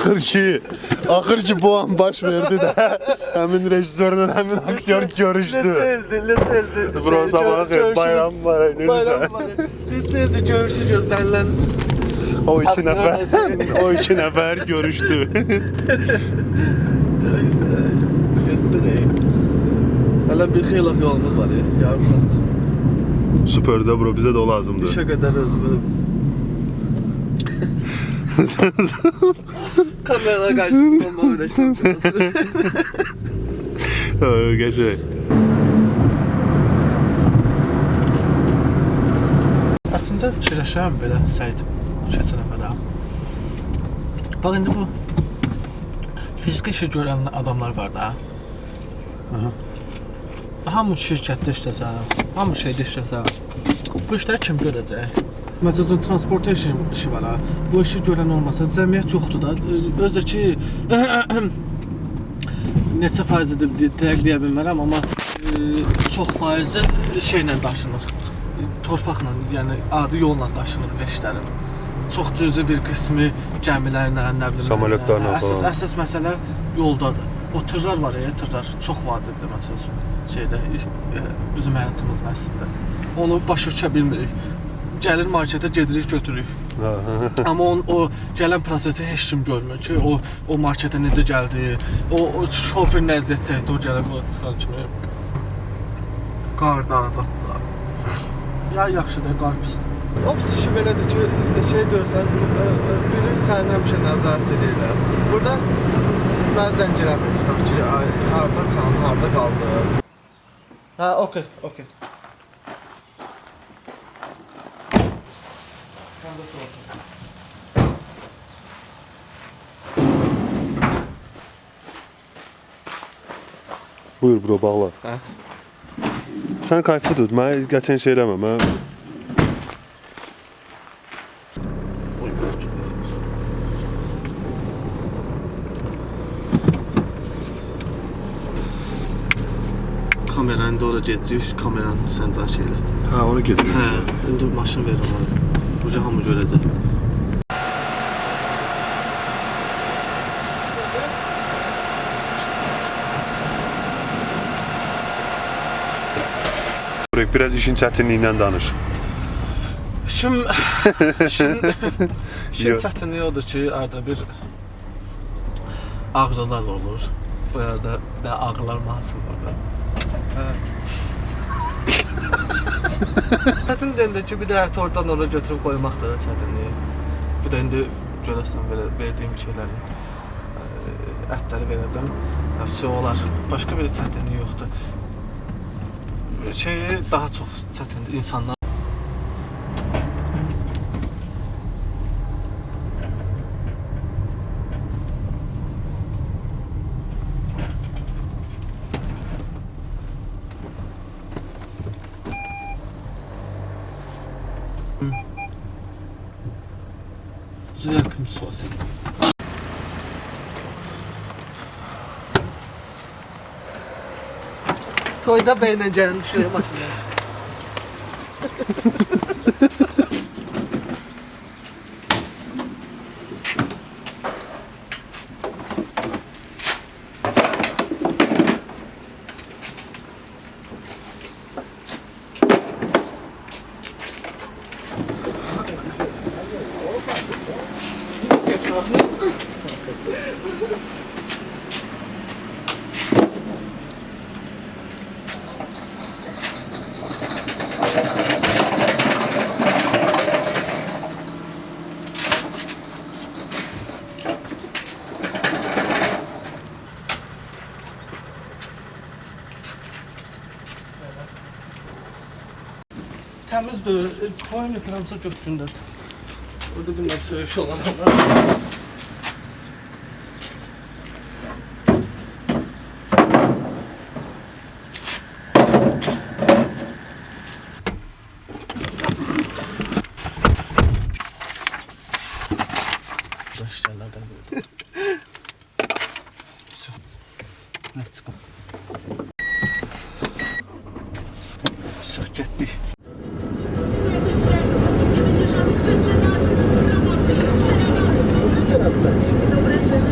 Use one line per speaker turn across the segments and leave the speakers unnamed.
Axır ki bu an baş verdi də həmin rejissorla həmin aktyor görüşdü.
Neçə
Bro sabah xeyir, bayram var.
Bayram var. Neçə ildir görüşürük səninlə.
O iki nəfər görüşdü.
Hələ bir xeyli yolumuz var ya, yarım saat.
Süper de bro, bize de o lazımdı.
İşe kadar özüm. Kameralar karşısında böyle
Geçey.
Aslında fikirləşirəm belə Səid keçən həftə. Bax indi bu fiziki işi görən adamlar var da. Hamı şirkətdə işləsə, hamı şeydə işləsə, bu işləri kim görəcək? Məsələn, transportation işi var ha. Bu işi görən olmasa cəmiyyət yoxdur da. Özdə ki neçə faizidir dəqiq deyə bilmərəm, amma çox faizi şeylə daşınır. Torpaqla, yəni adi yolla daşınır veşlərin. Çox cüzi bir qismi gəmilərlə, nə bilim,
samolyotlarla falan.
Əsas məsələ yoldadır. O tırlar var ya, tırlar çox vacibdir məsələn şeydə bizim həyatımızda əslində. Onu başa düşə bilmirik. Gəlir marketə gedirik, götürürük. Amma o gələn prosesi heç kim görmür ki, o marketə necə gəldi, o şofer nə əziyyət çəkdi, o gəlib o çıxan kimi. Qarda, azadda. Ya yaxşıdır, qar pisdir. Ofis işi belədir ki, şey görsən, biri səni həmişə nəzarət edirlər. Burada mən zəng eləmir tutaq ki, hardasan, harda qaldı. Hə, okey.
Buyur bro, bağla.
Hə?
Sən kayfı tut, mənə qəçən şey eləmə, mən... Kameranı da oraya getiririk, kameranı səncən şeylə. Hə, onu gedirik.
Hə, indi maşın verir ona. Buca hamı görəcək.
Biraz işin çətinliyindən danış.
İşin çətinliyi odur ki, arada bir ağrılar olur. Bu arada da ağrılar mahsul var da. Çətin deyəndə ki, bir də ət oradan oraya götürüb qoymaq da çətinliyi. Bir də indi görəsən belə verdiyim şeyləri, ətləri verəcəm. Həfsə olar. Başqa bir çətinliyi yoxdur. Şeyi daha çox çətindir insanlar. Zerkim sosu. Toyda bəylə gəlin şuraya maşınlara. Təmizdir, koyun yıkıramsa götürdür. Orada bir söğüş olan ama. Başlarlardan böyle. Let's go. Getdik. Teraz będzie. Dobre ceny.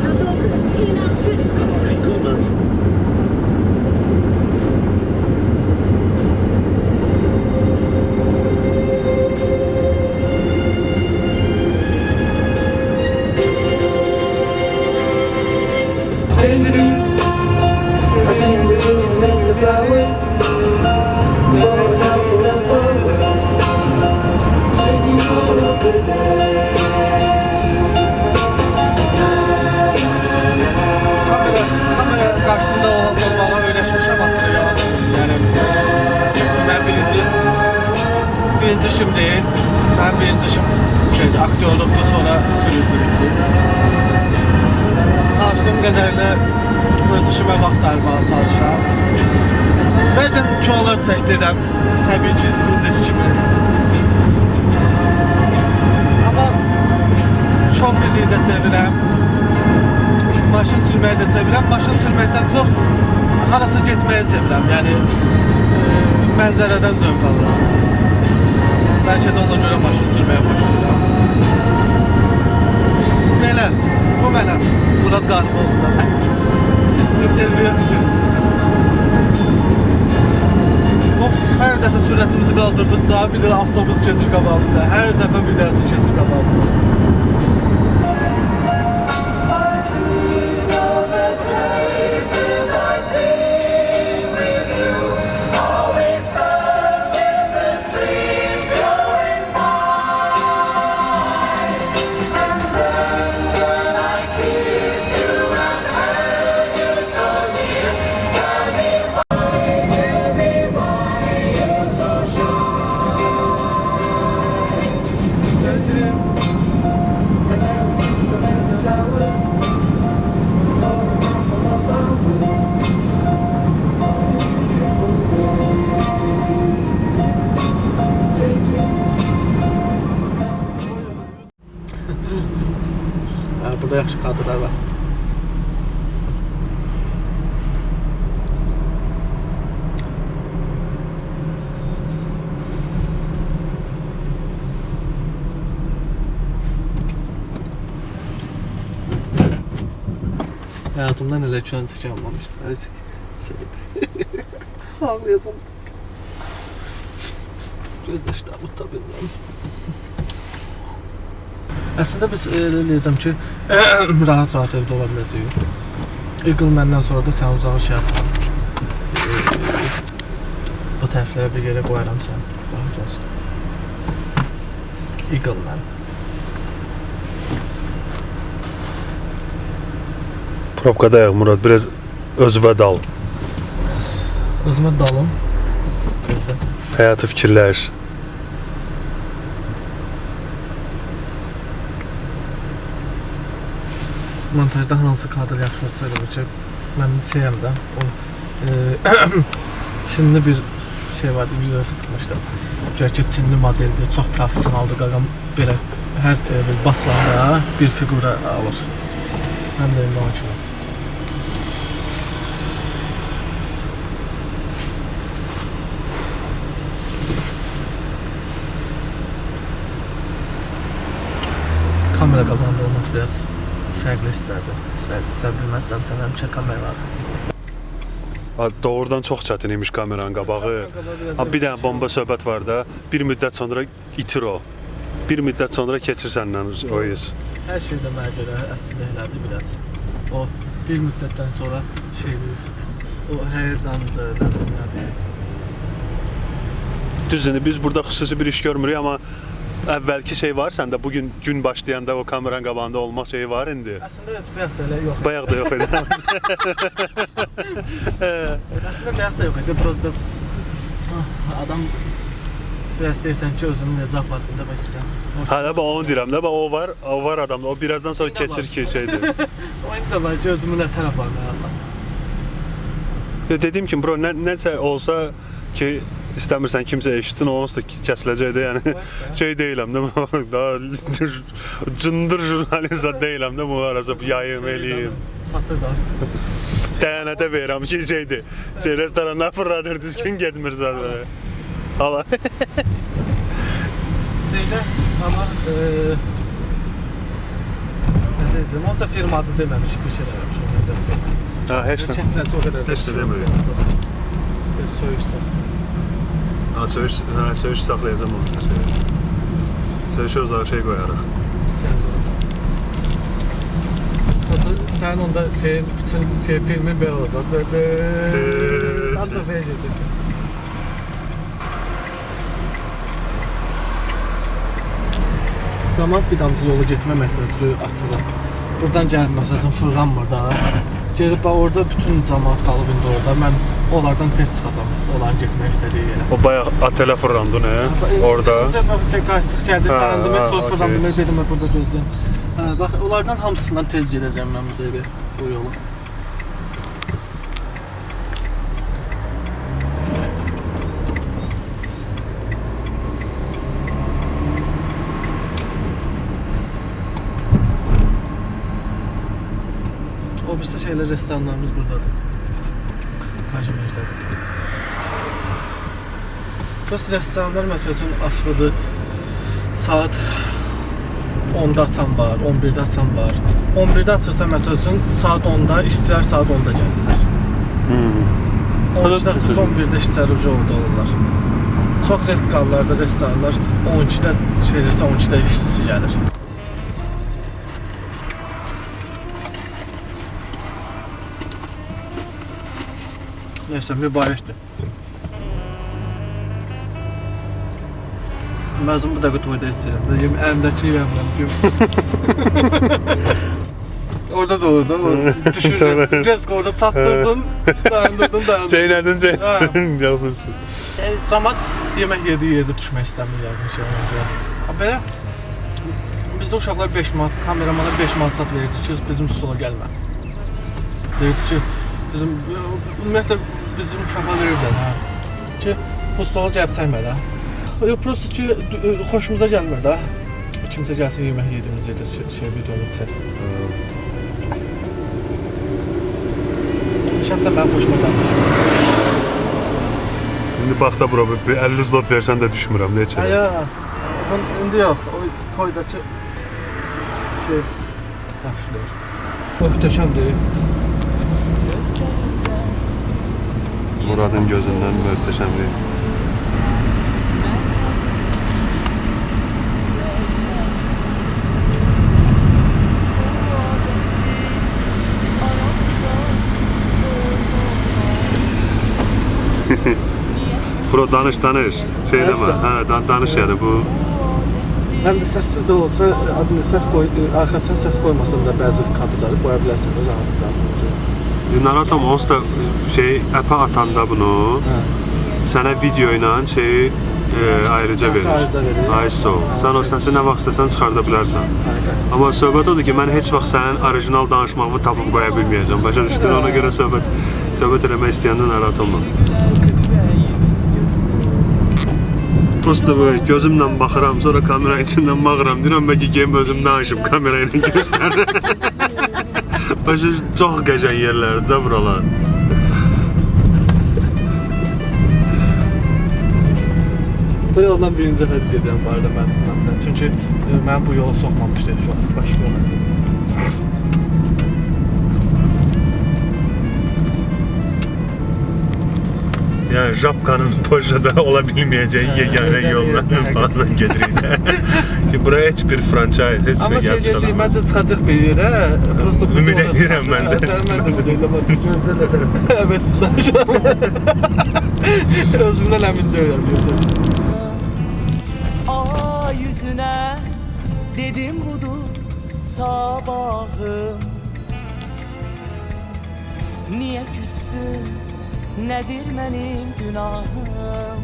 aktyorluqdur, sonra sürücülükdür. Çalışdığım qədərlə öz işimə vaxt ayırmağa çalışıram. Bəzən çoxlar çəkdirəm, təbii ki, indiki kimi. Amma şoferliyi də sevirəm, maşın sürməyi də sevirəm. Maşın sürməkdən çox harasa getməyi sevirəm, yəni mənzərədən zövq alıram. Bəlkə də ona görə maşın sürməyə başlayıram. Belə, bu mənəm. Murad Qarıboğlu. İntervyu yapacağım. Hər dəfə sürətimizi qaldırdıqca bir də avtobus keçir qabağımıza. Hər dəfə bir dənəsi keçir qabağımıza. Burada yaxşı kadrlar var. Hayatımda neler çöntü yapmamıştım. Evet. Sevdi. Ağlayacağım. Göz yaşlarımı tabii. Əslində biz elə eləyəcəm ki, rahat-rahat evdə ola biləcəyik. Eagle məndən sonra da sən uzağı şey yapma. Bu tərəflərə bir yerə qoyaram sən. Rahat olsun. Eagle mən.
Probkadayıq Murad, biraz özünə dal.
Özümə dalım.
Həyatı fikirlər.
Montajda hansı kadr yaxşı olsa elə ki, mən şeyəm də, Çinli bir şey vardı, videosu sıxmışdım. Görək ki, Çinli modeldir, çox profesionaldır, qaqam belə hər bir basılanda bir figura alır. Mən də indi o kimi. Kamera qabağında olmaq biraz fərqli hissədir. Sən bilməzsən, sən həmişə kamera arxasındasın.
Doğrudan çox çətin imiş kameranın qabağı. Bir dənə bomba söhbət var da, bir müddət sonra itir o. Bir müddət sonra keçir səndən o iz.
Hər şey də mənə görə əslində elədi biraz. O bir müddətdən sonra şeydir, o həyəcandır, nə bilim nədir.
Düzdür, biz burada xüsusi bir iş görmürük, amma əvvəlki şey var səndə, bugün gün başlayanda o kameranın qabağında olmaq şeyi var indi.
Əslində heç bayaq da elə yox idi.
Bayaq da yox idi.
Əslində bayaq da yox idi, prosta adam biraz deyirsən ki, özünü necə apardın demək istəyirsən.
Hə, də onu deyirəm də, o var adamda, o birazdan sonra keçir ki şeydir.
O indi də var ki, özümü nətər aparmaya.
Dediyim kimi, bro, necə olsa ki, İstəmirsən kimsə eşitsin, o onsuz da kəsiləcəkdir, yəni şey deyiləm də, daha cındır jurnalist deyiləm də, bu arası yayım, eləyim.
Satır da.
Dəyanətə verirəm ki, şeydir, restoranlar fırladır, düzgün getmir zaten. Hala.
Şeydə, amma nə deyəcəm, onsa firma adı deməmiş bir şey eləmiş.
Ha, heç nə.
Kəsləsi o qədər.
Heç nə demək.
Söyüş saxlayır.
Söyüş saxlayacam olmuşdur şey. Söyüşə uzağı şey qoyarıq. Sen
onda şeyin, bütün filmin belə olacaq. Ancaq belə geçəcək. Cəmaət bir damcı yolu getməməkdən ötürü açılır. Buradan gəlib məsələn fırlanmır da. Gedib bax orada bütün cəmaət qalıb indi orada. Mən onlardan tez çıxacam. Onların getmək istədiyi yerə.
O bayağı atələ fırlandı nə? Orada.
Qayıtdıq, gəldik, dayandım,
ha,
sonra
okey.
fırlandım, dedim burada gözləyim. Bax, onlardan hamısından tez gedəcəm mən bu dəqiqə bu yolu. O birisi şeyler, restoranlarımız buradadır. Kajimir'dedir. Prost restoranlar məsəl üçün asılıdır. Saat 10'da açan var, 11'də açan var. 11'də açırsa məsəl üçün saat 10'da, işçilər saat 10'da gəlirlər. 12'də açırsa 11'də işçilər orada olurlar. Çox redqallarda restoranlar 12'də şeylərsə 12'də işçisi gəlir. Neyse, mübarəkdir. Məzun bu dəqiqə toyda istəyirəm. Deyim, əlimdəki yemləm ki. Orada da orada. Düşür, resko orada çatdırdın, dayandırdın.
Ceynədin. Yazırsın.
Cəmat yemək yediyi yerdə düşmək istəmir yəqin şey olunca. Belə, bizdə uşaqlar 5 manat, kameramana 5 manat sat verirdi ki, bizim stola gəlmə. Deyirdi ki, ümumiyyətlə bizim uşaqlar verirlər, ki, bu stola gəlib çəkmə də. Yox, prosto ki, xoşumuza gəlmir də. Kimsə gəlsin yemək yediyimiz yerdə videomuz çəksin. Şəxsən mənim xoşuma gəlmir.
İndi bax da bura, 50 zlot versən də düşmürəm, neçə?
Aya, indi yox, o toydakı şey, yaxşıdır. Möhtəşəmdir.
Muradın gözündən möhtəşəmdir. Bro, danış. Şey demə, danış yəni bu.
Həm də səssiz də olsa, adını səs qoy, arxasına səs qoymasan da bəzi kadrları qoya bilərsən, o rahatlıqla.
Naratom onsuz da şey, əpə atanda bunu, sənə video ilə şeyi ayrıca verir. Ay sağ ol. Sən o səsi nə vaxt istəsən çıxarda bilərsən. Amma söhbət odur ki, mən heç vaxt sənin orijinal danışmağımı tapıb qoya bilməyəcəm. Başa düşdün, ona görə söhbət eləmək istəyəndə narahat olma. Prosta böyle gözümlə baxıram, sonra kamera içindən baxıram, deyirəm bəlkə geyim özüm danışım, kamera ilə göstər. Başa çox qəşəng yerlərdir də buralar.
Bu yoldan birinci dəfə gedirəm bu arada mən. Çünki mən bu yola soxmamışdı şu an, başqa yola.
Yəni Japkanın Pojada ola bilməyəcəyi yeganə yollarla falan gedirik də. Ki buraya heç bir franchise, heç şey gəlib çıxaramaz.
Amma məncə çıxacaq bir yerə, prosto bu
ümid edirəm mən də.
Mən də ümid edirəm, bax görsən də. Evet, sizdən şu an. Özümdən əmin deyirəm.
Ay yüzüne dedim budur sabahım. Niye küstün? Nedir benim günahım?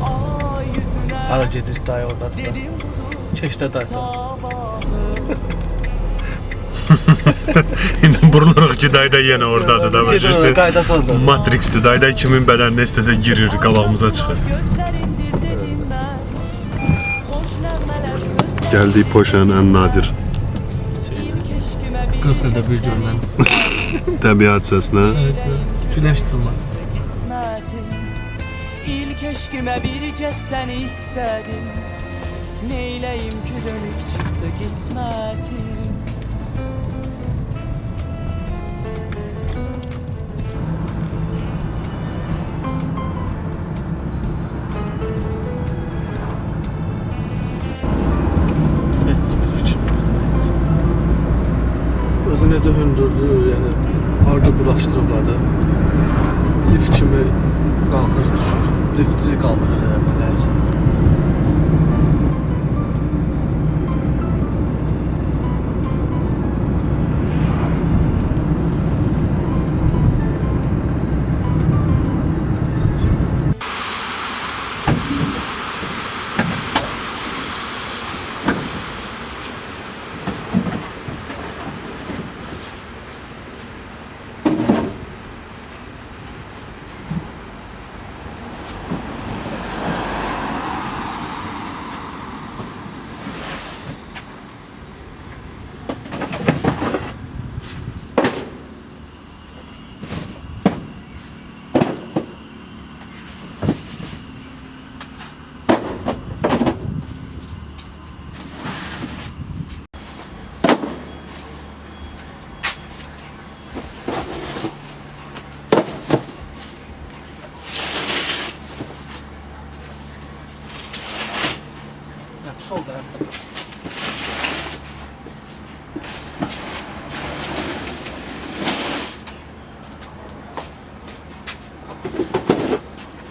Ay yüzüne
Ara gedirik dayı orada da.
dedim budur
Keçdə dayı.
İndi buruluruq ki, dayda yenə oradadır da.
Gedir qayda saldı.
Matrix'dir, dayda kimin bədəninə istəsə girir, qabağımıza çıxır.
Gözlerindir dedim ben. Hoş nəğmələr söz
Gəldik Poşanın ən nadir
ilk eşkime
40 ildə bir görmən.
təbiat səsinə.
Güneş tutulmaz.
kısmetim. İlk eşkime birce seni istedim. Neyleyim ki dönük çıktı kısmetim.
Özü necə hündürdür, yəni harda quraşdırıblar da. Lift kimi qalxır, düşür. Lifti qaldırır, nəysə.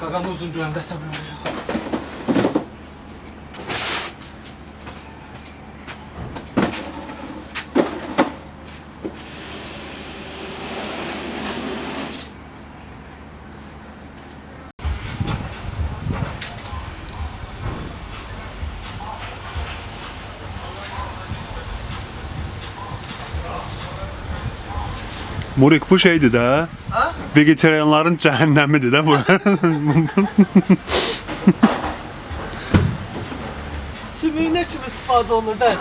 Qaqamı uzun görəndə səbir verəcəm.
Murik bu şeydi de.
Ha?
Vegetarianların cehennemidir de bu.
Sümüyünə kimi istifadə olunur da.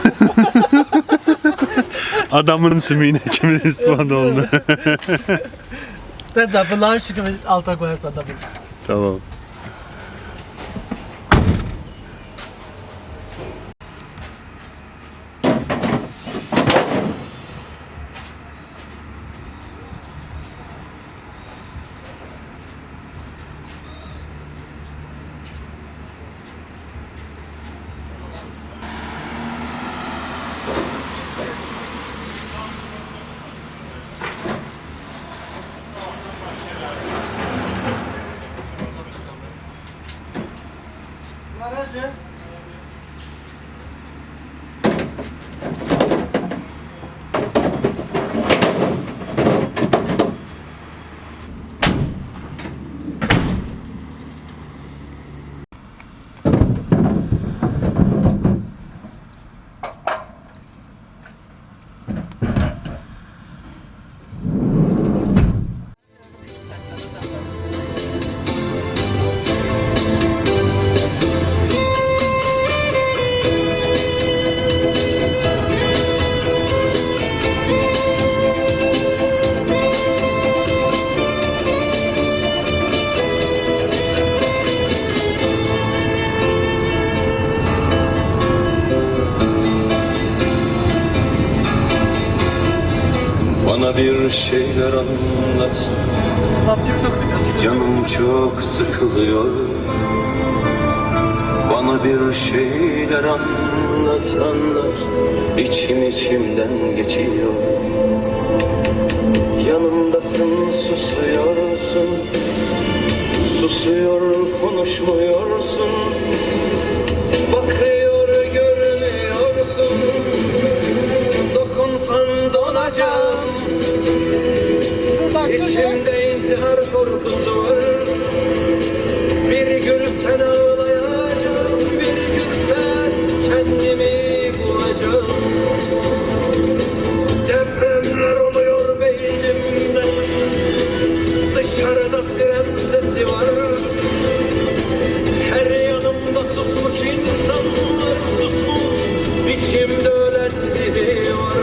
Adamın sümüğüne kimin istifade oldu.
Sən bunların şu kimi alta qoyarsan da bir.
Tamam.
Nerede?
Bana bir şeyler anlat,
Lap TikTok videosu.
canım çok sıkılıyor. Bana bir şeyler anlat, anlat, içimden geçiyor. Yanımdasın, susuyorsun, susuyor, konuşmuyorsun. Bakıyor, görmüyorsun, dokunsan donacağım. İçimde intihar korkusu var. Bir gülsen ağlayacağım, bir gülsen kendimi bulacağım. Depremler oluyor beynimde, dışarıda siren sesi var. Her yanımda susmuş insanlar, susmuş, içimde ölen biri var.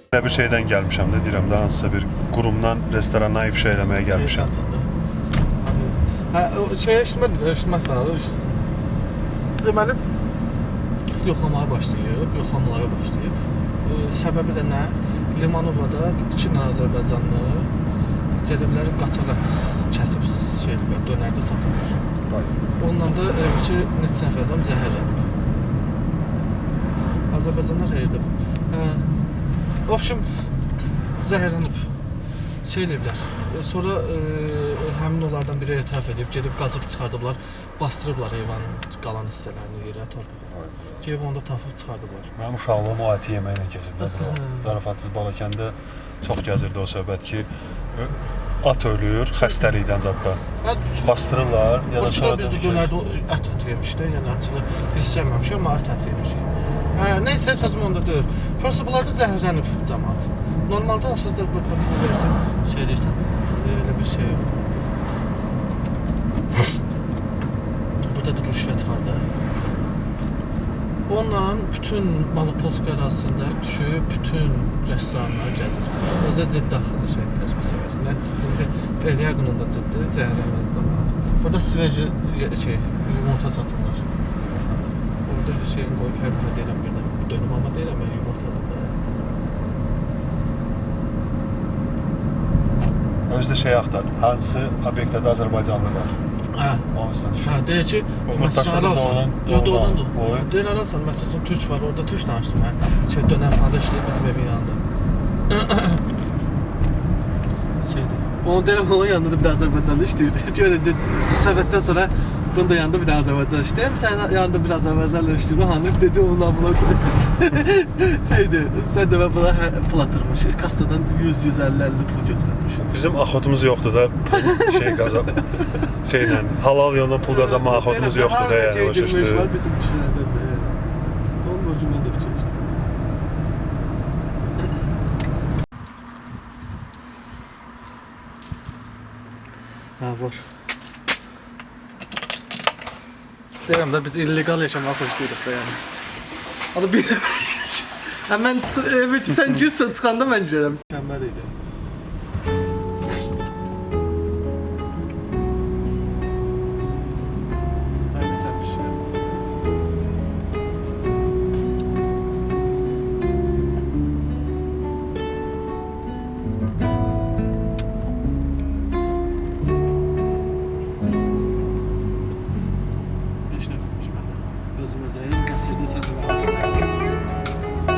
Belə bir şeydən gəlmişəm də deyirəm də hansısa bir qurumdan restorana ifşa eləməyə gəlmişəm.
Ha, o şey eşitməsən, o deməli yoxlamağa başlayıb, yoxlamalara başlayıb. Səbəbi də nə? Limanovada 2 Azərbaycanlı gediblər qaçaqat kəsib şey eləyiblər, dönərdə satırlar. Ondan da ki, neçə nəfərdən zəhərlənib. Azərbaycanlılar hayırdır. В общем, zəhərlənib. Şey eləyiblər. Sonra həmin onlardan biri etiraf edib, gedib qazıb çıxardıblar, bastırıblar heyvanın qalan hissələrini yerə, torpağa. Gedib onda tapıb çıxardıblar.
Mənim uşaqlığım o əti yeməklə keçib də bura. Zarafatsız Balakəndə çox gəzirdi o söhbət ki, at ölür xəstəlikdən zaddan. Bastırırlar ya da sonra
biz də dönərdə ət yemişdik, yəni açığı hiss eləməmişik, amma ət yemişik. Neyse sözüm onda deyil. Prosta bunlarda zəhərlənib cəmaət. Normalde olsa da bu pulu versən, şey deyirsən, öyle bir şey yoxdur. Burada da rüşvət var da. Onunla bütün Malopolska arasında düşüb, bütün restoranlar gəzir. Özə ciddi axılı şeylər bu sefer. Nə ciddi, eləyərdin onda ciddi, zəhərlənməz cəmaət. Burada sveji yumurta satırlar. Orada şeyin qoyub hər dəfə deyirəm birdən. dönüm ama deyirəm mən yumurtadır da.
Özdə şey axtar. Hansı obyektdə Azərbaycanlı var?
Hə.
Onun üstünə düşür.
Hə, deyir ki,
Yumurtaşları da onun-
Yox, da
ondan.
ondan.
Oy.
Deyir arasan, məsələn, türk var, orada türk danışdım mən. Şey, dönərxanada işləyir bizim evin yanında. Şeydir. Onu deyirəm, onun yanında da bir də Azərbaycanlı işləyir. Görə dedi, bir səbətdən sonra bunun da yanında bir də Azərbaycan işləyir. Sənin yanında bir Azərbaycanlı işləyir. Hanım dedi, onunla buna koy. Şeydir, sən də mən buna pul atırmış. Kassadan 100-150 pul götürmüş.
Bizim axotumuz yoxdur da pul şey qazan. Şeylə halal yolla pul qazanma axotumuz yoxdur da yəni o
Geydirmiş
şəkildə.
var bizim kişilərdən də. Onun borcundan da ödəyəcək. Ha var. Deyirəm də biz illegal yaşamağa xoşlayırıq da yəni. Amma bir... Həmən sən girsən çıxanda mən girərəm. Mükəmməl idi. Özüme deyim, qəsrdə sənə $490.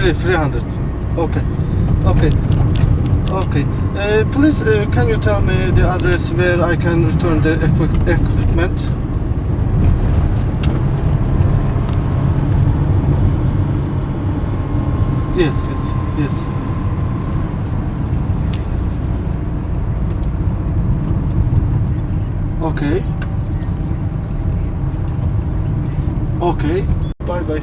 300. Okay. Okay. Okay. Please, can you tell me the address where I can return the equipment? Yes, yes, yes. Okay. Okay. Bye bye.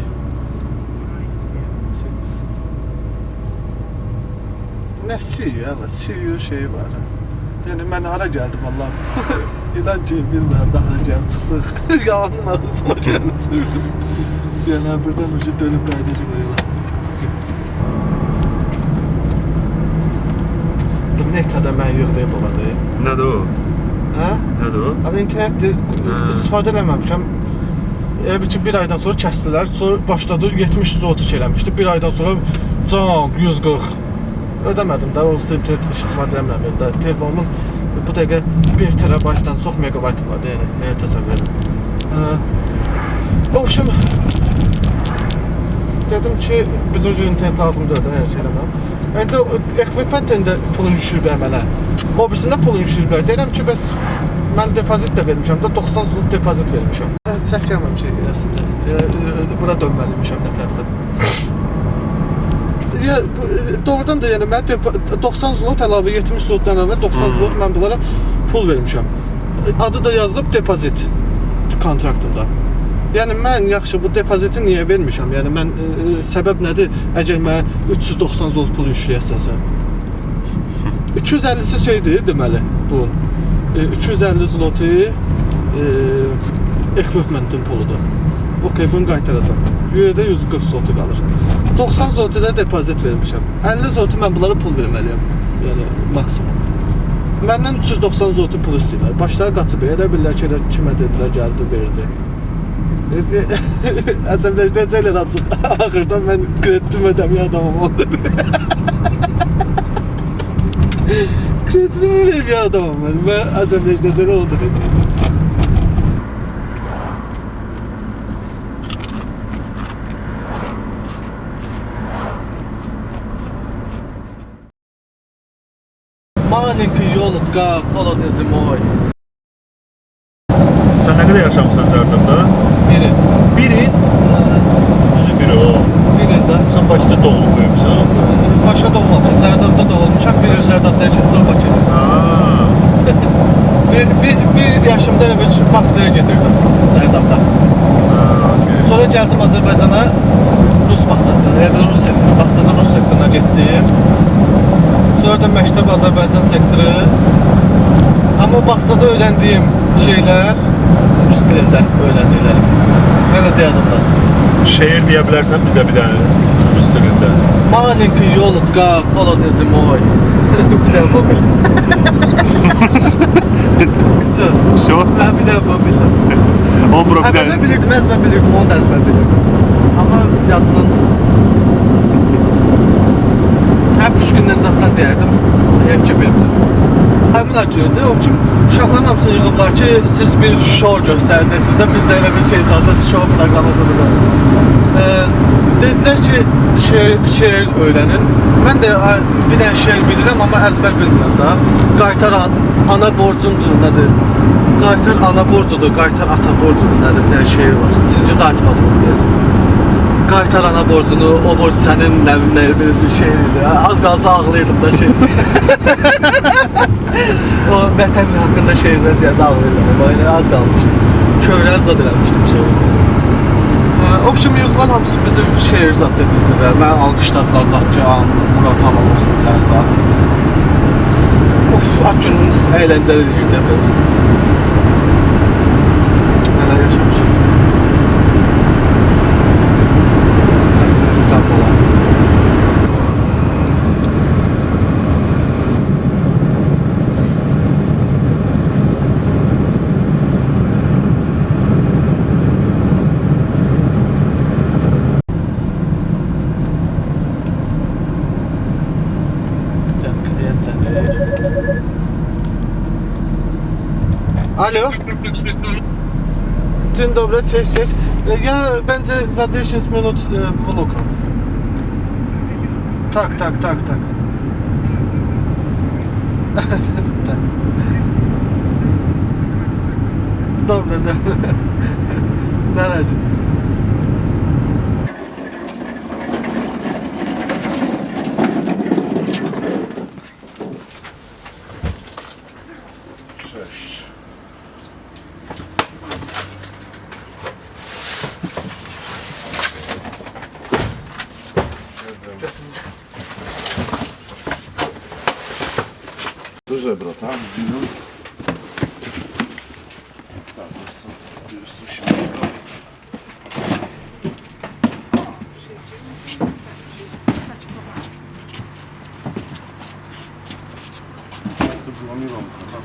Ne CEO şey var. Yani ben hara geldim Allah'ım. İnan ki bilmem daha geldim çıktık. Yalanın ağzıma geldi sürdüm. Yani buradan ucu dönüp kaydedecek o yola. Bu netədə mən yığdayım bu bazayı.
Nədir o?
Hə?
Nədir o?
Abi internetdə istifadə eləməmişəm. Elə ki bir aydan sonra kəsdilər. Sonra başladı 70 zlot eləmişdi. Bir aydan sonra can 140. Ödəmədim də, onsuz da internet istifadə eləmirəm evdə. Telefonumun bu dəqiqə 1 terabaytdan çox megabaytım var, yəni təsəvvür edin. O общем, dedim ki, biz o internet lazımdır da, yəni şey eləmirəm. İndi ekvipmentdən də pulun düşürlər mənə. O birisində pulun düşürlər. Deyirəm ki, bəs mən depozit də vermişəm də 90 zlot depozit vermişəm. Səhv gəlməmişəm əslində. Bura dönməliymişəm nətərsə. Ya doğrudan da yəni mən 90 zlot əlavə 70 zlotdan əlavə 90 zlot mən bunlara pul vermişəm. Adı da yazılıb depozit kontraktımda. Yəni mən yaxşı bu depoziti niyə vermişəm? Yəni mən səbəb nədir? Əgər mənə 390 zlot pul yükləyəsənsə. 250-si şeydir deməli bu. 250 zlotu equipmentin puludur. Okey, bunu qaytaracam. Yerdə 140 zlotu qalır. 90 zlotu da depozit vermişəm. 50 zlotu mən bunlara pul verməliyəm. Yəni maksimum. Məndən 390 zlotu pul istəyirlər. Başları qaçıb elə bilirlər ki, elə kimə dedilər, gəldi, verdi. Əsəbləşdirəcəklər açıq. Axırda mən kreditimi ödəməyən adamım oldu. Kreditimi verməyən adamım mən. Mən əsəbləşdirəcəklər oldu. Маленький ёлочка, холодный зимой.
Sən nə qədər yaşamısan Sərdabda?
Biri.
Biri? Necə biri o?
Biri də.
Sən Bakıda doğulub böyümüsən?
Başa doğmamışam. Zərdabda doğulmuşam. Bir il Zərdabda yaşayıb sonra Bakıda. Bir yaşımda bir bağçaya gedirdim Zərdabda. Sonra gəldim Azərbaycana Rus bağçasına, yəni Rus sektoru, bağçadan Rus sektoruna getdim. Sonra da məktəb Azərbaycan sektoru. Amma bağçada öyrəndiyim şeylər Rus dilində öyrəndirlər. Hələ deyədimdə.
Şeir deyə bilərsən bizə bir dənə Rus dilində.
Маленький ёлочка, холодный зимой. Bir də bu bildim.
Всё?
Mən bir də bu bildim.
On bura bir
Əvvəldə
dənə.
bilirdim, əzbər bilirdim, onu da əzbər bilirdim. Amma yadımdan çıxdı. Sən Puşkindən zatdan deyərdim, ev ki bilmirdim. Həmin acıydı, o kim uşaqların hamısını yığıblar ki, siz bir şov göstərəcəksiniz də, biz də elə bir şey zaten şov proqramı zaten. Dedilər ki, şeir öyrənin. Mən də bir dənə şeir bilirəm, amma əzbər bilmirəm da. Qaytar ana borcundur, nədir? Qaytar ana borcudur, qaytar ata borcudur, nədir? Bir dənə şeir var. Çingiz Aytmatov deyirsən. Qaytar ana borcunu, o borc sənin nəvimlə bir şeir idi. Az qalsa ağlayırdım da şeir. O vətən haqqında şeirlər deyə də ağlayırdım. Böyle az qalmışdı. Kövrəli zad eləmişdim şeir. Obşum yığılan hamısı bizi şeir zad dedizdirlər. Mən alqışladılar zatcan, Murat Amal olsun, sən zad. Of, ad günün əyləncəli deyirdi belə. Nələr yaşamışım. Trampola. Alo. Dzień dobry, cześć, cześć. Ja będę za 10 minut w Luku. Tak. Tak. Dobra. Na razie.
Do żebro, tak? Tak, jest to silnego.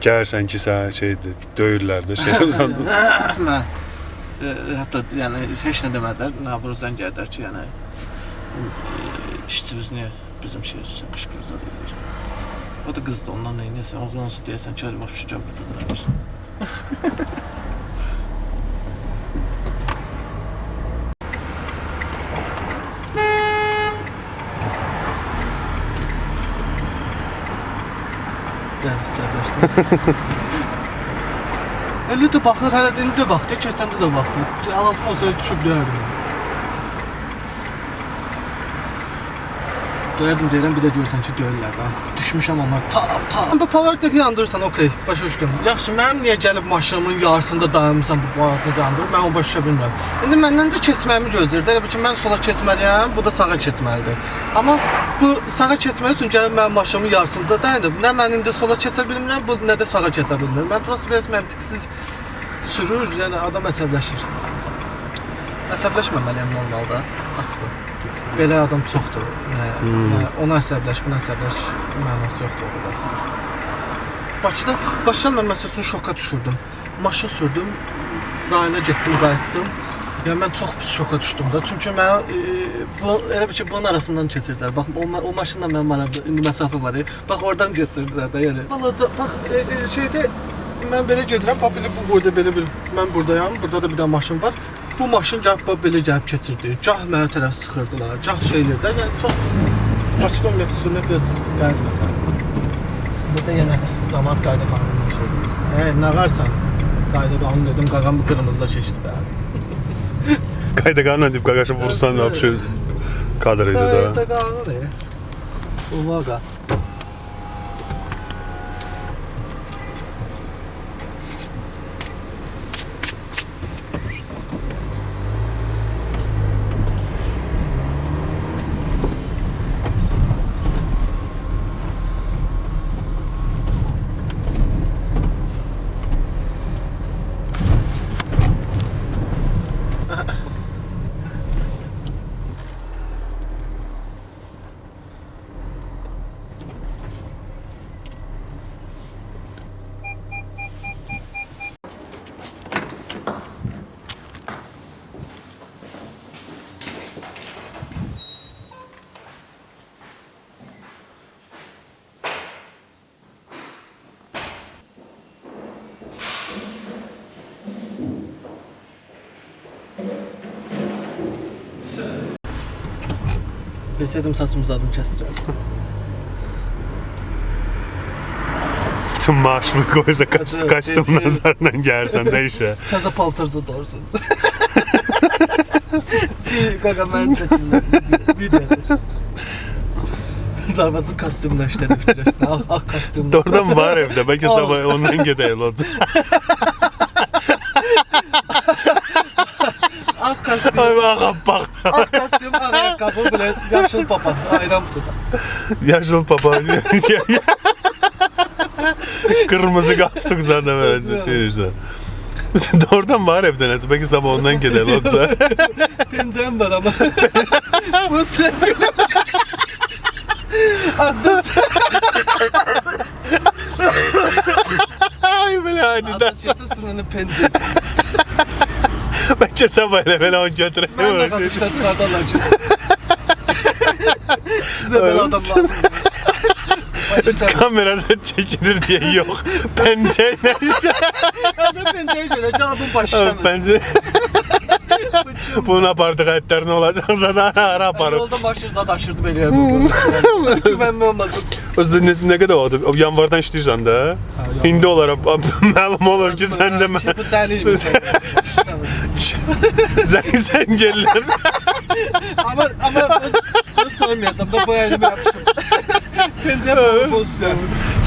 Gəlsən ki, sən şeydir, döyürlər də şey olsan.
Mən hətta yəni heç nə demədilər. Nabur zəng edər ki, yəni işçimiz niyə bizim şey üstündə qışqırıza deyir. O da qızdı, ondan neyəsən, oğlan olsa deyəsən ki, baş şəcab götürdülər. Biraz hissələşdim. Elə də baxır, hələ də indi də baxdı, keçəndə də baxdı. Altıma o sırada düşüb döyərdim. Döyərdim deyirəm, bir də görsən ki, döyürlər də. Düşmüşəm amma ta. Bu pavartdakı yandırırsan, okey, başa düşdüm. Yaxşı, mənim niyə gəlib maşınımın yarısında dayanmışsan bu pavartda yandırır, mən onu başa düşə bilmirəm. İndi məndən də keçməyimi gözləyir. Elə ki, mən sola keçməliyəm, bu da sağa keçməlidir. Amma bu sağa keçmək üçün gəlib mənim maşınımın yarısında dayanıb. Nə mən indi sola keçə bilmirəm, bu nə də sağa keçə bilmirəm. Mən prosta biraz məntiqsiz sürür, yəni adam əsəbləşir. Əsəbləşməməliyəm normalda, açıq. Belə adam çoxdur. Ona əsəbləş, buna əsəbləş mənası yoxdur o qədər. Bakıda başdan mən məsəl üçün şoka düşürdüm. Maşın sürdüm, rayona getdim, qayıtdım. Yəni mən çox pis şoka düşdüm də. Çünki mən elə bir ki, bunun arasından keçirdilər. Bax, o maşınla mənim aramda indi məsafə var. Bax, oradan keçirdilər də, yəni. Balaca, bax, şeydə mən belə gedirəm, bax, bu boyda belə bir, mən buradayam, burada da bir dənə maşın var. Bu maşın belə gəlib keçirdi. Gah mənə tərəf sıxırdılar, gah şeylərdə. Yəni çox Bakıda ümumiyyətlə sürmək biraz gəzməsən. Burada yenə cəmaət qayda qanunu şeydir. Nağarsan qayda qanunu dedim, qaqam qırmızıda keçdi də.
Qayda qanun deyib qaqaşı vursan vəbşi kadr idi da.
Qayda qanunu. Uvaqa. Bilseydim saçımı uzadım kəstirərdim.
Bütün maaşımı qoysa kostyum nazarla gəlsən də işə.
Təzə paltarca doğrusun. Qaqa mənim çəkimlər. Videoda. Zarbası kostyumla işlənib. Ağ kostyumla.
Doğrudan var evdə, bəlkə sabah ondan gedəyim olacaq.
Ağ kostyum.
Ay ağa bax.
Ağ kostyum, ağ ayaqqabı, belə yaşıl papa, ayran tutas.
Yaşıl papa. Kırmızı kastık zaten böyle şey. Doğrudan var evde neyse. Belki sabah ondan gidelim olsa.
Pencem var ama. Bu sevgili.
Ay böyle hadi
Adı
dersen.
kesin sınırını pencem.
Belki sabah hele böyle onu götüreyim.
Ben de kapıştan çıkardarlar çünkü. Size böyle adam lazım.
Kamerada çekilir diye yok. Pencereyle.
Ben pencereyi şöyle çaldım başladım.
Pencere. Bunun apardığı etler ne olacak? Zaten ara aparıp.
Yolda başırsa da aşırdı beni ya. Güvenli olmadım.
Özde ne kadar oldu? Yanvardan işləyirsən də. İndi olaraq məlum olur ki, sən də
Bu dəliyim.
Sən gəlirlər.
Ama bunu söylemeyeceğim. Ben bu elimi yapmışım. Pencere pozisyon.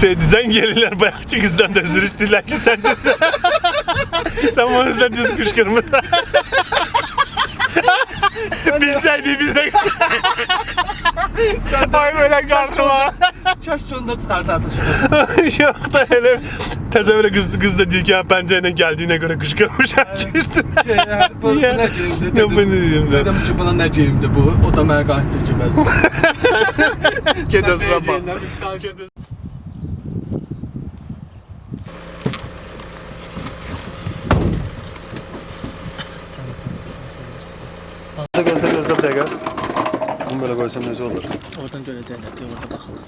Şey diyeceksin gelirler bayakçı kızdan da özür istiyorlar ki sen de. Sen bu yüzden düz kışkırmış. Bilseydi bizde. Ay böyle karşıma.
Çaşçığında çıkartardı işte.
Yok da hele teze böyle kız da diyor ki ya pencereyle geldiğine göre kışkırmış herkes.
Şey ya, bu
Niye?
neciyimdi
Ne bu neciyimdi?
Dedim ki buna neciyimdi bu. O da bana qayıtdırcı
Kedasına bak. Gözle bir dəqiqə. Bunu belə qoysam necə olur?
Oradan görəcəklər, deyə orada baxırlar.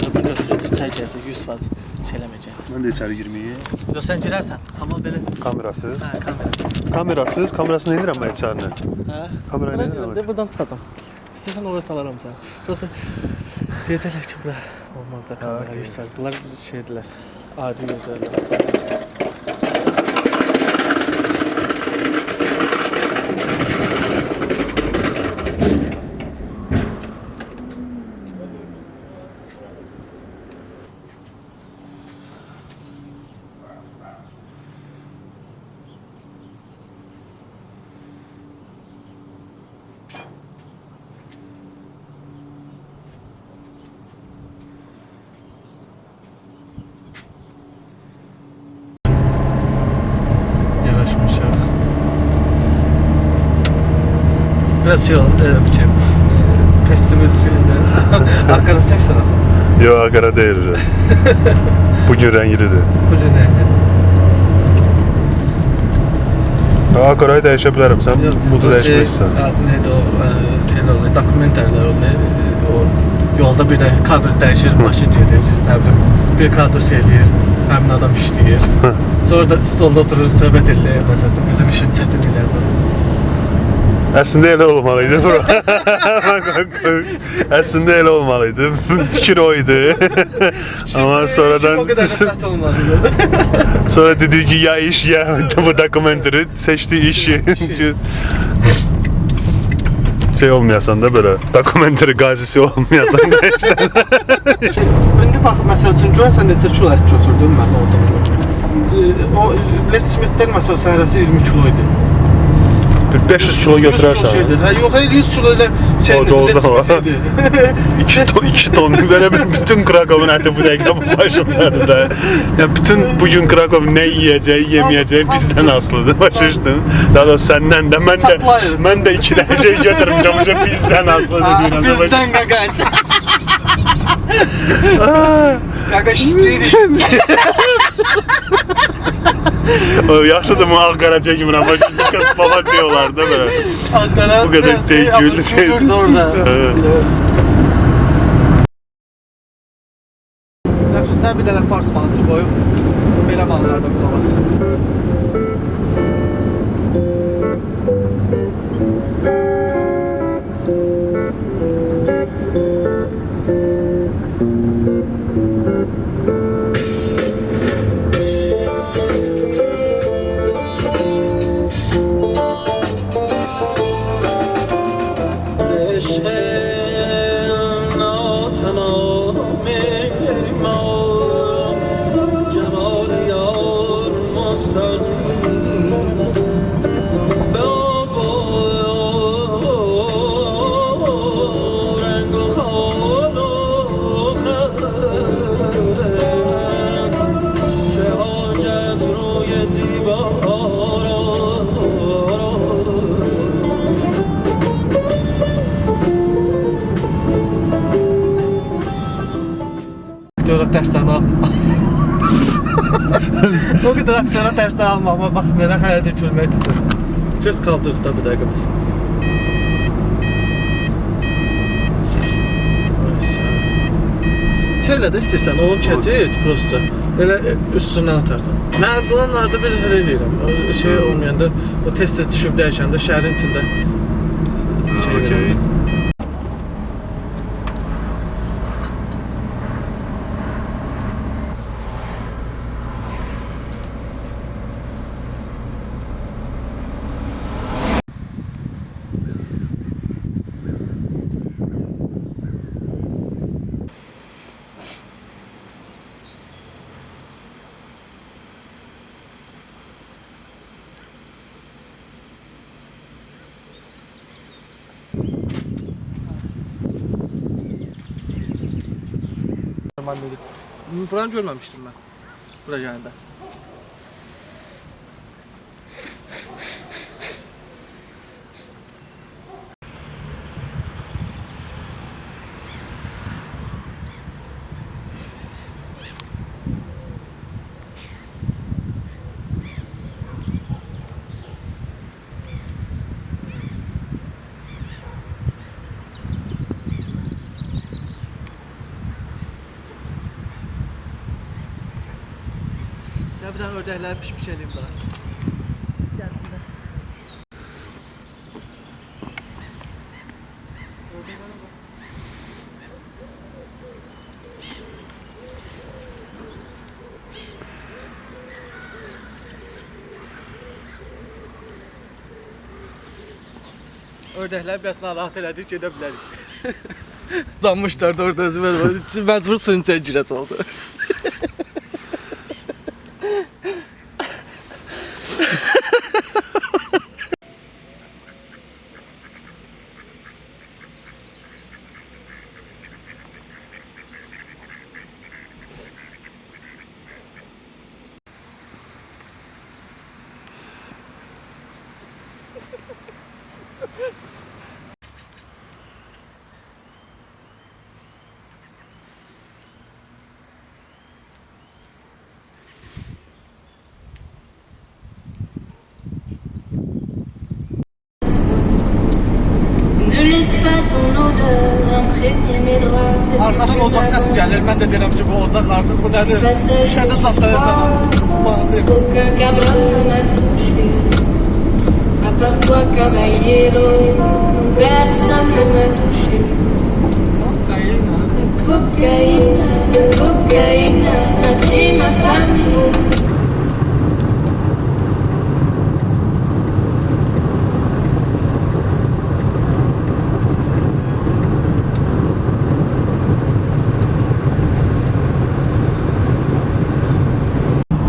Oradan götürəcək, içəri gələcək, 100% şey eləməyəcək.
Mən də içəri girməyim.
Yox, sən girərsən, amma belə...
Kamerasız.
Hə, kamera.
Kamerasız. Kamerasını indirəm mən içərinə.
Hə?
Kamerayı nə edirəm?
Buradan çıxacam. İstəsən oraya salaram səni. Yoxsa deyəcəklər ki, bura olmaz da kamera 100%. Bunlar şeydilər, adi gözlərlər. Yavaşmışıq. Biraz şey olun, dedim ki, pesimiz şeyinden. Ankara çəksən ama.
Yox, Ankara deyil. Bugün rənglidir.
Bugün ne?
Ankara'yı dəyişə bilərəm. Sən budu dəyişmək
Adı neydi o şeyler oluyor, dokumenterler oluyor. O yolda bir de kadr değişir, maşın gelir, ne bileyim, bir kadr şey eləyir, həmin adam işləyir. Sonra da stolda oturur, söhbət eləyir, məsələn, bizim işin çətinlikləri zaten.
Əslində elə olmalıydı bura. Əslində elə olmalıydı. Fikir o idi. Ama sonradan...
O kadar da çətin olmadı.
Sonra dedi ki ya iş ya bu dokumenteri seçti işi. Şey olmayasan da böyle dokumenteri gazisi olmayasan da
İndi bax, məsəl üçün görəsən neçə kilo ət götürdüm mən oradan. O Let Smith'dən məsəl üçün hərəsi 20 kilo idi.
500 kilo götürərsən.
Hə, yox, 100 kilo ilə şey
Orada
Let
var.
Smith idi.
2 ton böyle bütün Krakow'un eti bu dakika bu başımdadır. Ya bütün bugün Krakow ne yiyeceği, yemeyeceği bizden aslıdır. Başıştın. Daha doğrusu senden de ben de 2 tane şey götürmüşüm bizden aslıdır.
Bizdən qaqaş. Qaqaş deyirik.
Yaxşıdır mı Ankara çekimine ama kız baba diyorlar da böyle.
Ankara
Bu kadar gül şey.
Gülürdü orada.
Evet.
Yaxşı, sən bir dənə fars malısı qoyub, belə mallarda qulaq as. Aktiyora dərsdən alma. O qədər aktiyora dərsdən alma, amma bax, mənə hələ də gülmək tutur. Göz qaldırıq da bir dəqiqə biz. Şeylə də istəyirsən, onu keçir, prosto. Elə üstündən atarsan. Mən bunlarda bir hələ eləyirəm. Şey olmayanda, o tez-tez düşüb dəyişəndə şəhərin içində şey verirəm. Buranı görmemiştim ben. Buraya geldi. bir dənə ördəkləri piş-piş eləyim daha. Ördəklər biraz narahat elədik, gedə bilərik. Zanmışlar da orada özümə. Məcbur suyun içəri girəsi oldu.
Ne laisse pas ton odeur imprégner mes draps.
Arkadan ocaq səsi gəlir. Mən də deyirəm ki, bu ocaq artıq bu nədir? Şəhədə sataya zaman.
Aucun cabron ne m'a touché. À part toi, caballero, personne ne m'a touché. La cocaïne a pris ma famille.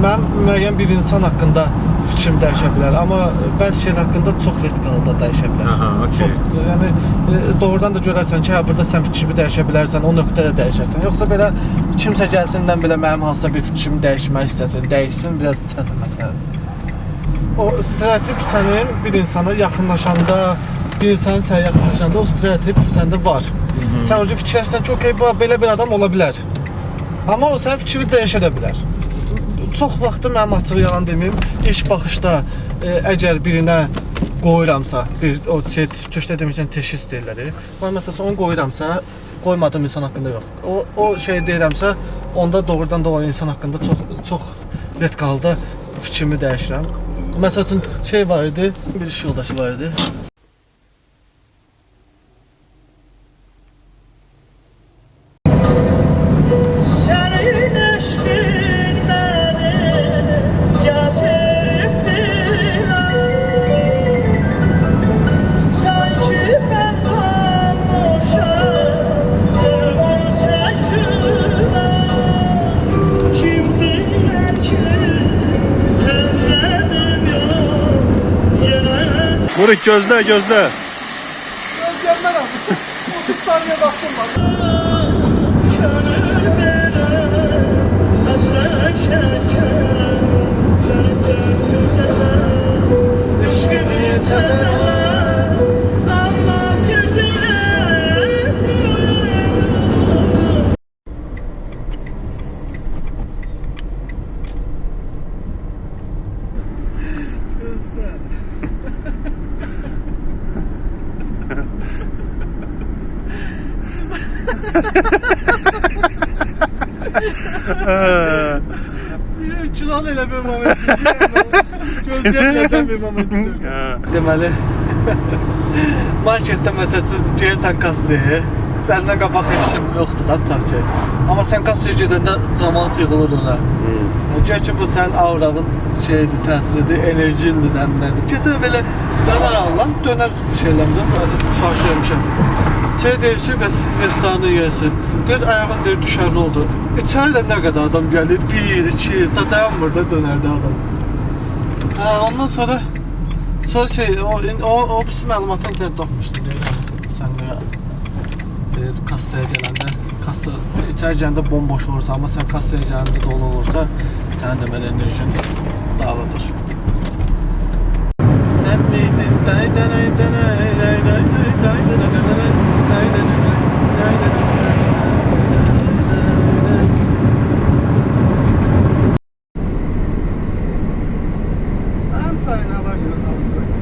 Mən müəyyən bir insan haqqında fikrim dəyişə bilər, amma bəzi şeylər haqqında çox radikalda dəyişə bilər.
Aha, okey.
Çox, yəni doğrudan da görərsən ki, hə burada sən fikrimi dəyişə bilərsən, o nöqtədə dəyişərsən. Yoxsa belə kimsə gəlsindən belə mənim hansısa bir fikrimi dəyişmək istəsin, dəyişsin, biraz çətin məsələdir. O stereotip sənin bir insana yaxınlaşanda, bir insanın sənə yaxınlaşanda o stereotip səndə var. Sən o cür fikirləşsən ki, okey, bu belə bir adam ola bilər. Amma o sənin fikrini dəyişə də bilər. Çox vaxtı mənim açıq yalan deməyim, ilk baxışda əgər birinə qoyuramsa, o türkdə deməkən teşhis deyirlər. Mən məsələn onu qoyuramsa, qoymadığım insan haqqında yox. O şey deyirəmsə, onda doğrudan da o insan haqqında çox radikalda fikrimi dəyişirəm. Məsəl üçün şey var idi, bir iş yoldaşı var idi.
Murik gözlə, gözlə.
Gözlerime nasıl? 30 saniye baktım var. Kral elə bir moment. Gözləyəcəm bir moment. Deməli, marketdə məsələn gəlirsən kassaya, səndən qabaq heç kim yoxdur da tutaq ki. Amma sən kassaya gedəndə cəmaət yığılır ona. Gəl ki, bu sənin avravın şeydir, təsiridir, enerjindir, nədir. Keçən belə dönər Allah, dönər şeylərimdə sifariş vermişəm. Şey deyir ki, bəs restoranda yersin. Deyir, ayağın deyir, düşərli oldu. İçəridə nə qədər adam gəlir? 1, 2, da dayanmır da dönərdə adam. Ondan sonra şey, o birisi məlumatı internetdə oxumuşdum. Sən deyir, kassaya gələndə, kassa içəri gələndə bomboş olursa, amma sən kassaya gələndə dolu olursa, sənin deməli enerjin dağılır. Sən miydin? I'm fine, how about you? How's it going?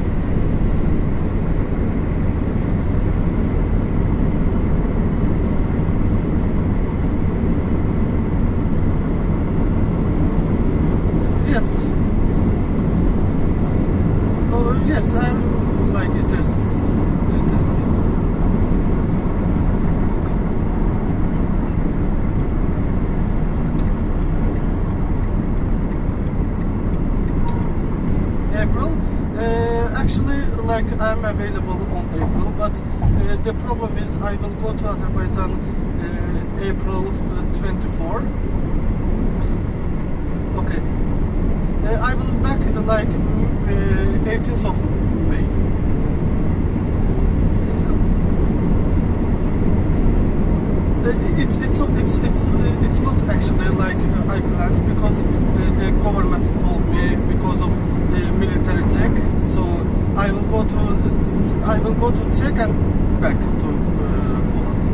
Yes, like I'm available on April, but the problem is I will go to Azerbaijan April 24. Okay. I will back like 18th of May. It's not actually like I planned because the government called me because of military check. So I will go to check and back to Poland.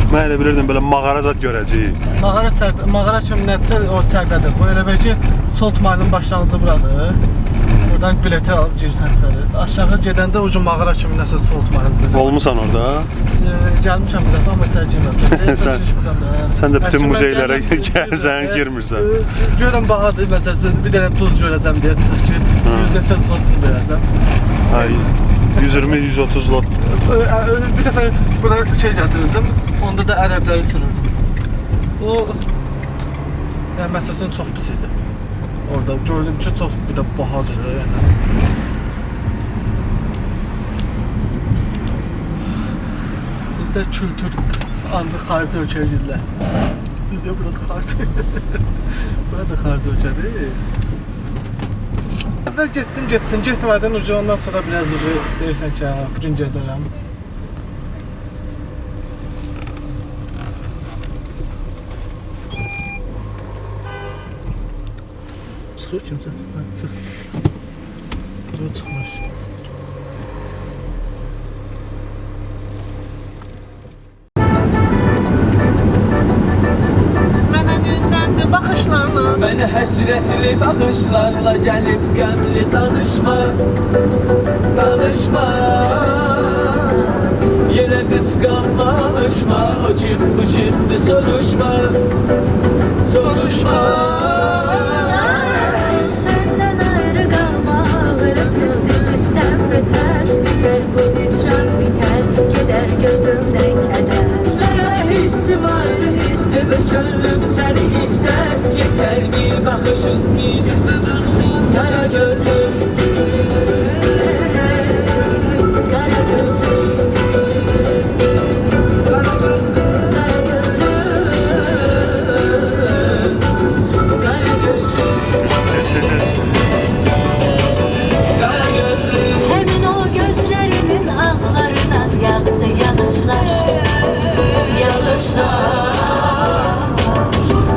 Mən elə bilirdim belə mağara zad görəcəyik.
Mağara kimi nəticə o çərdədir. Bu elə bir ki, Salt Mile-ın başlanğıcı buradır. Buradan bileti alıb girsən içəri. Aşağı gedəndə ucu mağara kimi nəsə Salt Mile-dir.
Olmusan orada?
Gəlmişəm bir dəfə, amma içəri girməmişəm.
Sən də bütün muzeylərə gəlsən, girmirsən.
Görəm bahadır, məsələn, bir dənə duz görəcəm deyə ki, 100 neçə zlot verəcəm.
Ay, 120-130 lot.
Bir dəfə bura şey gətirdim, onda da ərəbləri sürürdüm. O, yəni məsələn çox pis idi. Orada gördüm ki, çox bir də bahadır. Yəni. Bizdə kültür ancaq xarici ölkəyə gidilir. Bizdə burada xarici. Burada xarici ölkədir. Əvvəl getdin, getmədin ucu ondan sonra biraz ucu deyirsən ki, bu gün gedirəm. Çıxır kimsə? Hə, çıx. Bu çıxmış. Mənə günləndi baxışlarla.
Mənə həsrətli baxışlarla gəlib qəmli danışma. Danışma. Yenə qısqanma, alışma. O kim bu kimdir soruşma. Soruşma.
Senden ayrı kalmak pislikten beter. Biter bu hicran biter. Gider gözümden keder.
Sənə hissim ayrı histir və könlüm səni istər. Yetər bir baxışın, bir dəfə baxsan qara gözlüm.
Kara gözlüm,
Qara gözlüm,
kara gözlüm, kara gözlüm.
qara gözlüm.
Həmin o gözlərinin ağlarından yağdı yağışlar. Yağışlar.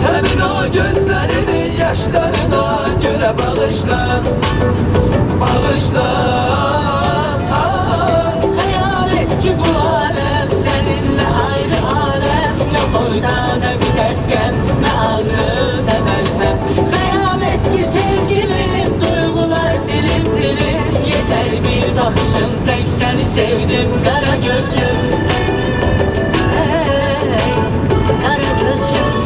Həmin o gözlərinin yaşlarına görə bağışla. Bağışla.
Hayal et ki bu alem seninle ayrı alem. Yok orada ne bir dert gem, ne ağrı ne melhem. Hayal et ki sevgilim, duygular dilim dilim. Yeter bir bakışım, tek seni sevdim kara gözlüm. Hey, kara gözlüm.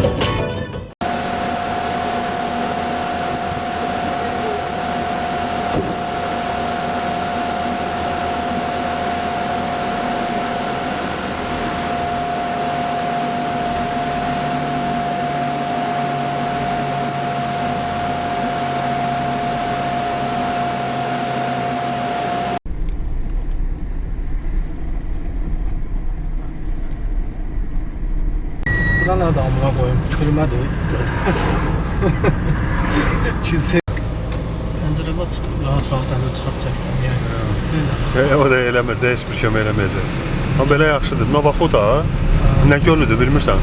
Bura nədir amına qoyum? Türmədir. Kilsə. Pəncərə aç. zaten çıxıb çəkdim. Yəni.
O da eləmir, də heç bir şey eləməyəcək. Amma belə yaxşıdır. Novafoda nə gölüdür bilmirsən?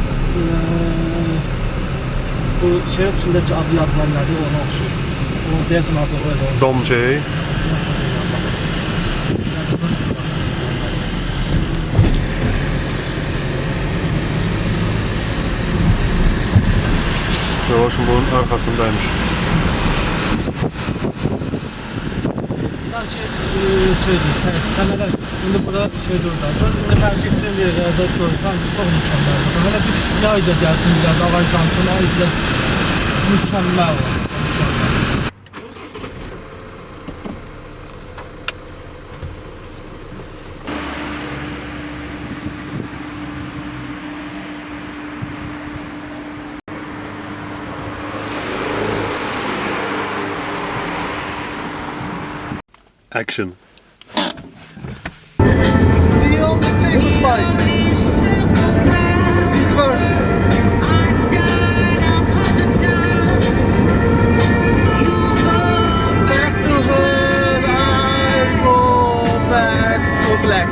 Bu şey üstündəki adı yazılanları ona oxşuyur. O deyəsən adı öyle olur.
Domcey. Yavaşın bunun arkasındaymış.
Səmələr, indi bura şey dururlar. İndi mən gittiğim yerlərdə görürsən, çox mükəmməldir. Hələ bir yay da gəlsin, biraz avajdansın, ay biraz mükəmməl var.
Action.
We only say goodbye. These words. Back to her, I go back to black.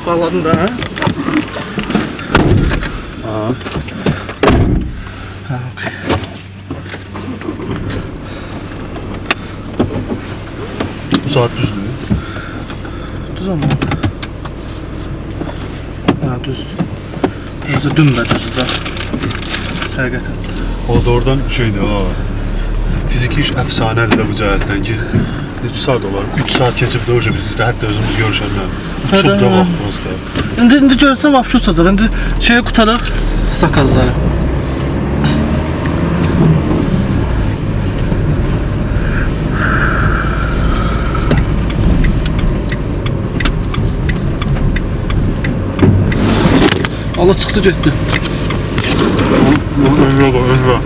Bağladın da ha? Ha, okey.
Bu saat düzdür.
Düz ama. Ha düzdür. Düzdür, dün də düzdür da. Həqiqətən.
O da oradan şeydir, o. Fiziki iş əfsanədir də bu cəhətdən ki, neçə saat olar? 3 saat keçib də biz də hətta özümüz görüşəndən. Çulda vaxtımız da.
İndi görürsən vapşı uçacaq. İndi şeyə qutaraq sakazları. Allah çıxdı getdi.
Özlə.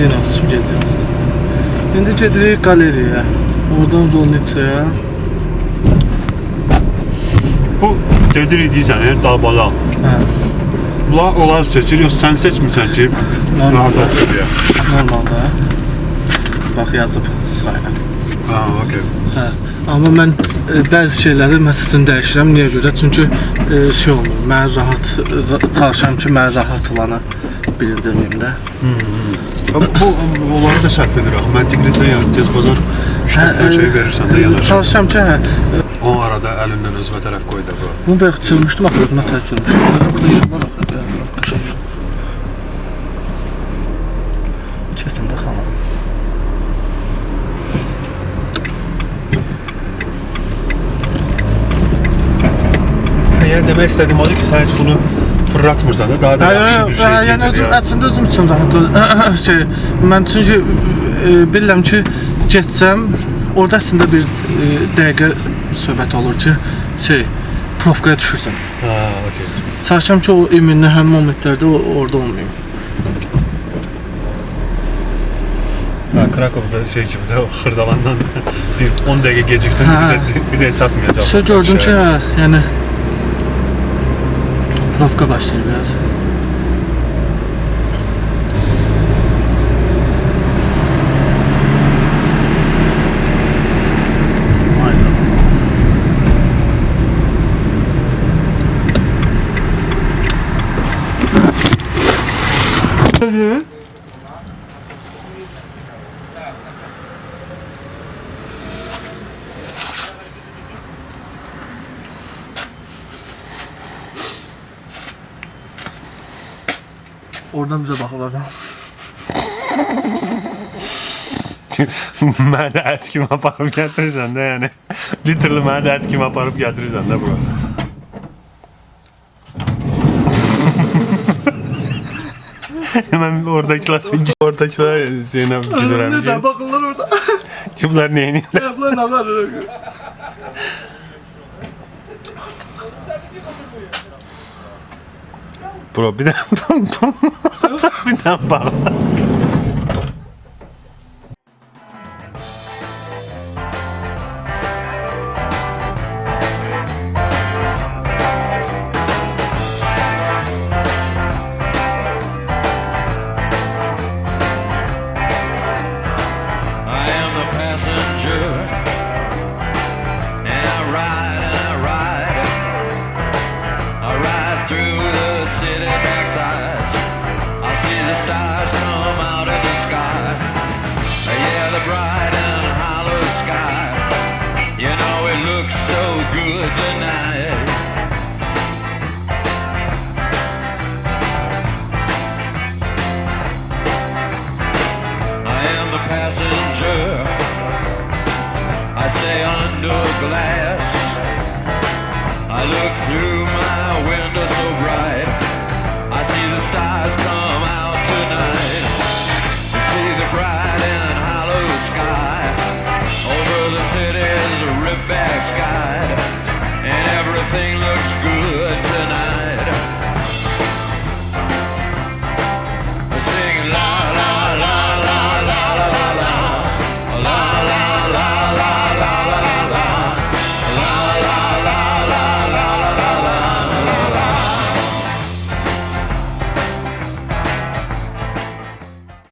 Yenə açıb gedəcəyik. İndi gedirik qaleriyaya. Oradan yol neçəyə?
Bu dedirik deyirsən, dağ-bala.
Hə.
Onlar seçir, yox sən seçmirsən ki, narda oxşuyor.
Normalda. Bax yazıb sırayla.
Ha, okey.
Hə. Amma mən bəzi şeyləri məsələn dəyişirəm. Niyə görə? Çünki şey olmur. Mən rahat çalışıram ki, mən rahat olanı bildirməyim də.
Bu onları da sərf edirək. Məntiqlidə yəni tez bazar şərtlər şey verirsən də yanaşır.
Çalışıram ki, hə.
O arada əlindən özünə tərəf qoy da bu.
Bunu bayaq çürmüşdüm, axı özümə tərəf çürmüşdüm. Burada yer var axı. Kesin də xanım.
Yəni demək istədiyim odur ki, sən heç bunu fırlatmırsan da, daha da yaxşı bir şey
yəni əslində özüm üçün rahat şey. Mən çünki bilirəm ki, getsəm, orada əslində bir dəqiqə söhbət olur ki, şey, profkaya düşürsən.
Ha, okey.
Çalışıram ki, o iminli həmin momentlərdə orada olmayayım.
Ha, Krakov'da şey kimi də o xırdalandan bir 10 dəqiqə gecikdin, bir də çatmayacaq.
Sonra gördüm ki, hə, yəni profka başlayır biraz. Nedir? Oradan bize bakırlar.
Mənə də ət kimi aparıb gətirirsən də, yəni. Literally mənə də ət kimi aparıb gətirirsən də bura. Mən oradakılar Zeynəb güdürəm ki,
Neden bakırlar orada?
ki bunlar neyiniyirlər?
Ayaklar ne var?
Bro bir dənə bağla.
I am the passenger, and I ride, I ride through the city backsides. I see the stars come out of the sky, yeah, the bright and hollow sky. You know it looks so good tonight. I am the passenger, I stay under glass. I look through my window so bright, I see the stars